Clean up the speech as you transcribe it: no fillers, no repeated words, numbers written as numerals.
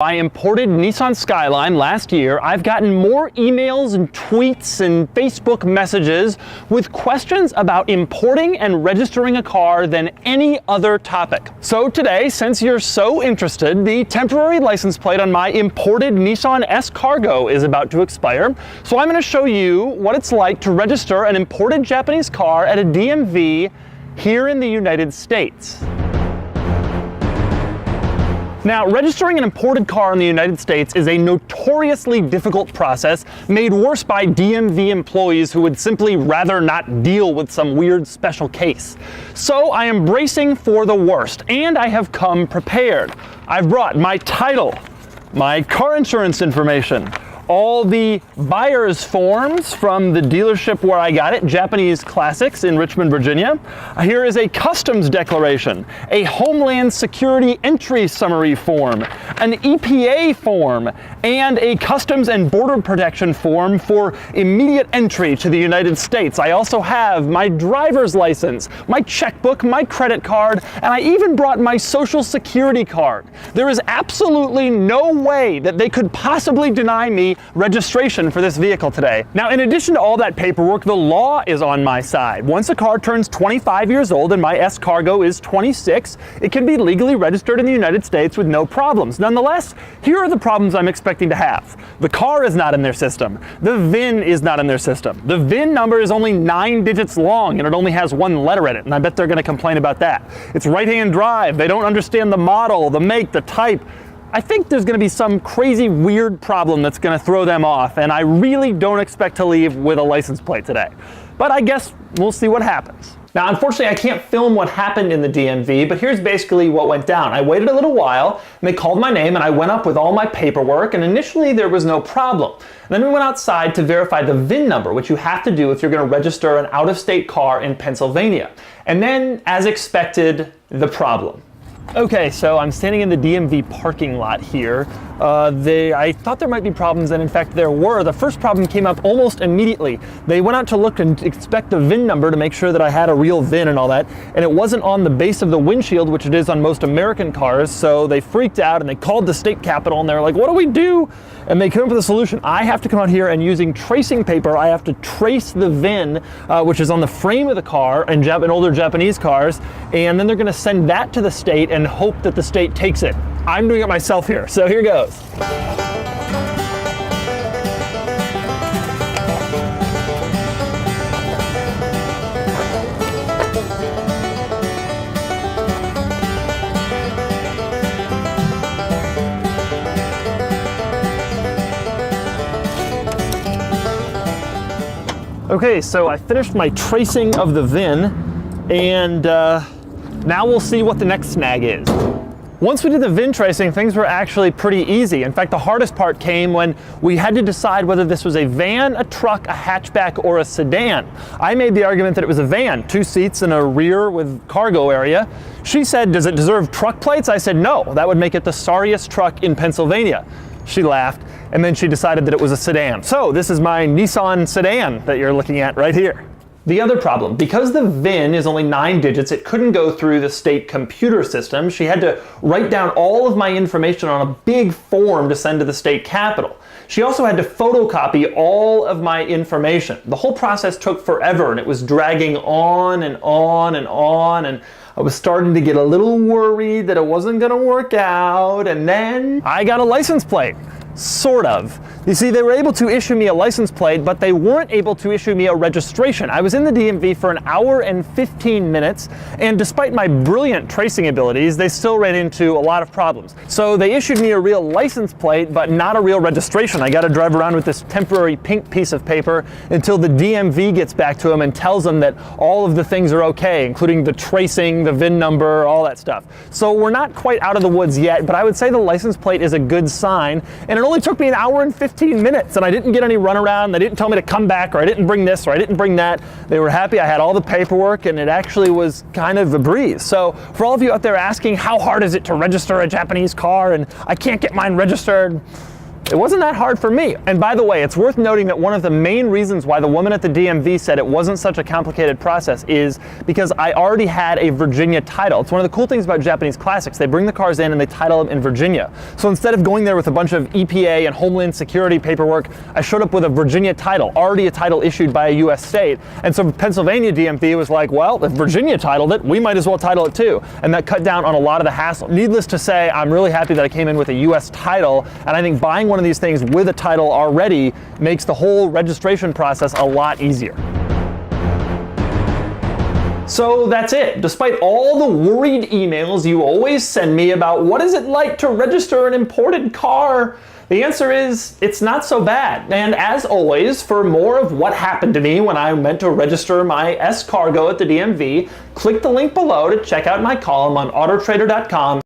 I imported Nissan Skyline last year. I've gotten more emails and tweets and Facebook messages with questions about importing and registering a car than any other topic. So today, since you're so interested, the temporary license plate on my imported Nissan S-Cargo is about to expire. So I'm going to show you what it's like to register an imported Japanese car at a DMV here in the United States. Now, registering an imported car in the United States is a notoriously difficult process made worse by DMV employees who would simply rather not deal with some weird special case. So I am bracing for the worst, and I have come prepared. I've brought my title, my car insurance information, all the buyer's forms from the dealership where I got it, Japanese Classics in Richmond, Virginia. Here is a customs declaration, a Homeland Security entry summary form, an EPA form, and a Customs and Border Protection form for immediate entry to the United States. I also have my driver's license, my checkbook, my credit card, and I even brought my Social Security card. There is absolutely no way that they could possibly deny me registration for this vehicle today. Now, in addition to all that paperwork, the law is on my side. Once a car turns 25 years old and my S-Cargo is 26, it can be legally registered in the United States with no problems. Nonetheless, here are the problems I'm expecting to have. The car is not in their system. The VIN is not in their system. The VIN number is only 9 digits long and it only has 1 letter in it, and I bet they're going to complain about that. It's right-hand drive. They don't understand the model, the make, the type. I think there's going to be some crazy weird problem that's going to throw them off, and I really don't expect to leave with a license plate today. But I guess we'll see what happens. Now, unfortunately, I can't film what happened in the DMV, but here's basically what went down. I waited a little while, and they called my name, and I went up with all my paperwork, and initially there was no problem. And then we went outside to verify the VIN number, which you have to do if you're going to register an out-of-state car in Pennsylvania. And then, as expected, the problem. Okay, so I'm standing in the DMV parking lot here. I thought there might be problems, and in fact there were. The first problem came up almost immediately. They went out to look and inspect the VIN number to make sure that I had a real VIN and all that, and it wasn't on the base of the windshield, which it is on most American cars, so they freaked out and they called the state capitol and they were like, what do we do? And they came up with a solution. I have to come out here and using tracing paper, I have to trace the VIN, which is on the frame of the car in older Japanese cars, and then they're gonna send that to the state and hope that the state takes it. I'm doing it myself here, so here goes. Okay, so I finished my tracing of the VIN, and now we'll see what the next snag is. Once we did the VIN tracing, things were actually pretty easy. In fact, the hardest part came when we had to decide whether this was a van, a truck, a hatchback, or a sedan. I made the argument that it was a van, 2 seats and a rear with cargo area. She said, does it deserve truck plates? I said, no, that would make it the sorriest truck in Pennsylvania. She laughed, and then she decided that it was a sedan. So this is my Nissan sedan that you're looking at right here. The other problem, because the VIN is only 9 digits, it couldn't go through the state computer system. She had to write down all of my information on a big form to send to the state capitol. She also had to photocopy all of my information. The whole process took forever, and it was dragging on and on and on, and I was starting to get a little worried that it wasn't going to work out, and then I got a license plate. Sort of. You see, they were able to issue me a license plate, but they weren't able to issue me a registration. I was in the DMV for an hour and 15 minutes, and despite my brilliant tracing abilities, they still ran into a lot of problems. So they issued me a real license plate, but not a real registration. I got to drive around with this temporary pink piece of paper until the DMV gets back to them and tells them that all of the things are okay, including the tracing, the VIN number, all that stuff. So we're not quite out of the woods yet, but I would say the license plate is a good sign, and it only took me an hour and 15 minutes, and I didn't get any runaround. They didn't tell me to come back, or I didn't bring this, or I didn't bring that. They were happy I had all the paperwork, and it actually was kind of a breeze. So for all of you out there asking how hard is it to register a Japanese car and I can't get mine registered, it wasn't that hard for me. And by the way, it's worth noting that one of the main reasons why the woman at the DMV said it wasn't such a complicated process is because I already had a Virginia title. It's one of the cool things about Japanese classics. They bring the cars in and they title them in Virginia. So instead of going there with a bunch of EPA and Homeland Security paperwork, I showed up with a Virginia title, already a title issued by a US state. And so Pennsylvania DMV was like, well, if Virginia titled it, we might as well title it too. And that cut down on a lot of the hassle. Needless to say, I'm really happy that I came in with a US title, and I think buying one of these things with a title already makes the whole registration process a lot easier. So that's it. Despite all the worried emails you always send me about what is it like to register an imported car, the answer is, it's not so bad. And as always, for more of what happened to me when I went to register my S-Cargo at the DMV, click the link below to check out my column on autotrader.com.